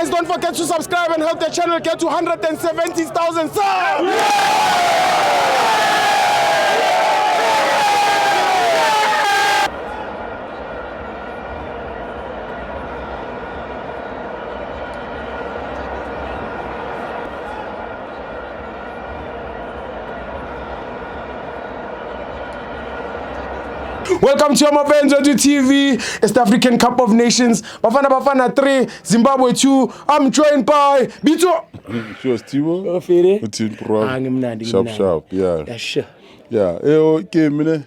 guys, don't forget to subscribe and help the channel get to 170,000 subs. Welcome to my friends on TV. It's the African Cup of Nations. Bafana 3, Zimbabwe 2. I'm joined by Bito. Sure, Stivo. Sharp, yeah. Yeah, sure. Yeah, game,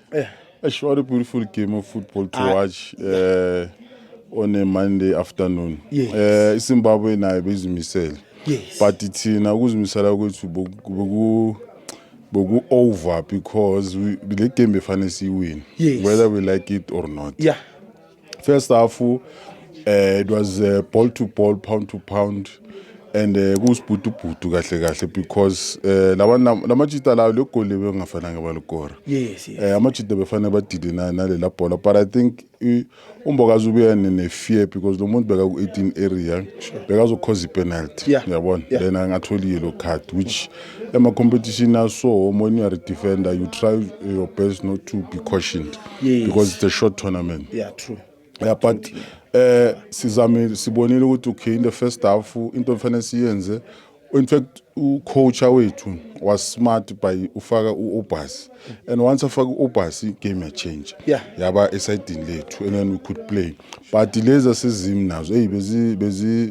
a short, beautiful game of football to watch on a Monday afternoon. Yes. Zimbabwe and I busy myself. Yes. But it's in a good misala to Bogu over because we the game be fantasy win. Yes. Whether we like it or not. Yeah. First half, it was ball to ball, pound to pound, and goes putu kahle because lamachita la lokho lebe ngafananga balokora. Yes. Amachita befana batide na lela bola, but I think umbokazi ubuya ne fear because the umuntu beka ku 18 area bekazo cause penalty. Yabona. Then angatholi yellow card which ema competition aso when you are a defender you try your best not to be cautioned because it's a short tournament. Yeah, true. Yeah, but sibonile ukuthi okay in the first half into efanele siyenze. In fact coach wethu was smart by ufaka uObasi and once afaka uObasi game ya change. Yaba esidini lethu and then we could play. But leza sezim nazo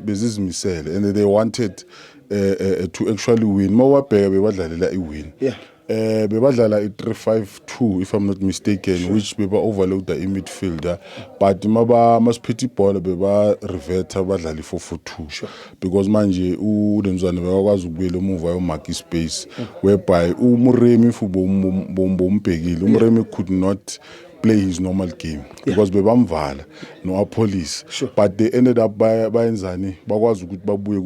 bezizimisele and they wanted to actually win. Mawabheka bebadlalela iwin. Bebadlala 3-5-2 if I'm not mistaken, which beba overload the midfielder, but masiphethe ibhola beba reverta badlala 4-4-2 because manje uDenzwane bekwazi ukubuyela emuva yomark space whereby uMuremi fubo umbhekile uMuremi could not play his normal game because bebamvala no police, but they ended up bayenzani bakwazi ukuthi babuye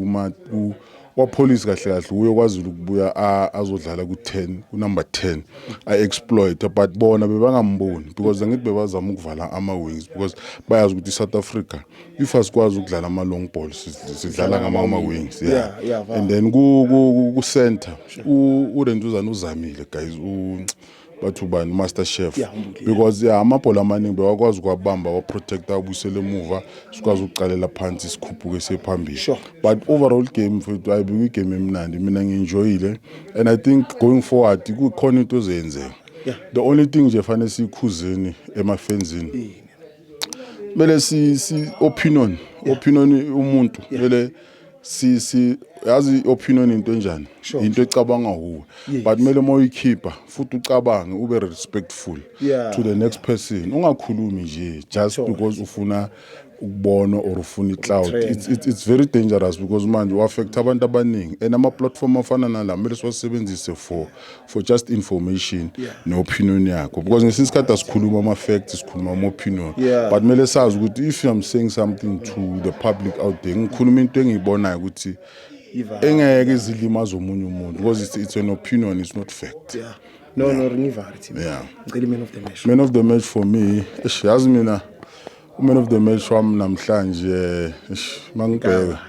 wa police kahle uyokwazi ukubuya azodlala ku10 number 10 I exploit but bona bebangamboni because ngithi bebazama ukuvala ama wings because bayazi ukuthi South Africa if asikwazi ukudlala ama long balls sidlala ngama wings and then ku center uRentuzana uzamile guys bathu bani master chef because amabhola amaningi bewakwazi kwabamba wa protector abusele emuva sikwazi ukuqalela phansi sikhuphuke sephambili but overall game for I be game emnandi mina ngienjoyile and I think going forward kukhona into ezenzeka the only thing nje fanele sikhuzeni emafenzini mele si opinion umuntu mele si yazi opinion into enjani into ecabanga huwe but mele moyikhipha futhi ucabange ube respectful to the next person ungakhulumi nje just because ufuna ukubona or ufuna icloud. It's very dangerous because manje u affect abantu abaningi and ama platform afana nala mele siwasebenzise for just information no opinion yakho because ngesikhathi asikhuluma ama facts sikhuluma ama opinion but mele sazi ukuthi if I'm saying something to the public out there ngikhuluma into engiyibonayo ukuthi engeke izilimaza omunye umuntu because it's an opinion, it's not fact. No rivalry. Man of the match. Man of the match for me yazi mina man of the match wami namhlanje mangibheka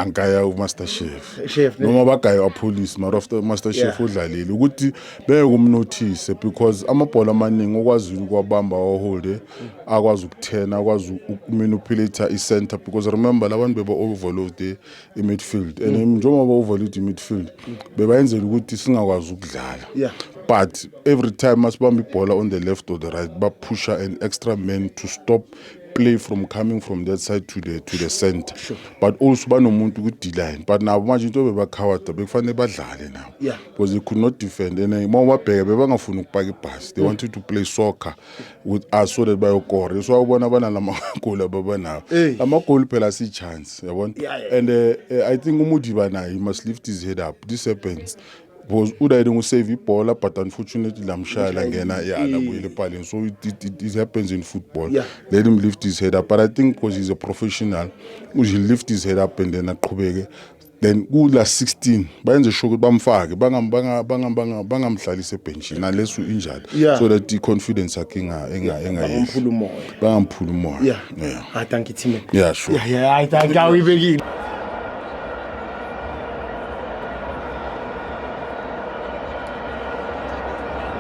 ngaya uMaster Chef noma bagaya apolice mara after Master Chef udlalile ukuthi beke kumnotice because amabhola amaningi okwazi ukwabamba waholde akwazi ukuthena akwazi ukumanipulate i-center because remember labantu beba overload i-midfield and njengoba ba overload i-midfield bebayenzela ukuthi singakwazi ukudlala but every time masibamba ibhola on the left or the right ba pusher an extra man to stop play from coming from that side to the center but also banomuntu ku D-line but nabo manje into bebakhawada bekufanele badlale nabo because they could not defend and mawabheka bebangafuna ukupaka ibhasi they wanted to play soccer with us so that bayokore so ubona bana lama goal ababanawo ama goal phela si chance yabona and I think uMudiba naye he must lift his head up. This happens because udayide ngusave ibhola but unfortunately lamshaya la ngena labuyele phaleni so it happens in football. Let him lift his head up but I think because he's a professional he lift his head up and then aqhubeke then kula 16 bayenze sure ukuthi bamfake bangamhlalisa ebenchini unless injured so that the confidence yakhe engayiphula umoya bangamphula umoya I thank you team yeah sure I thank you.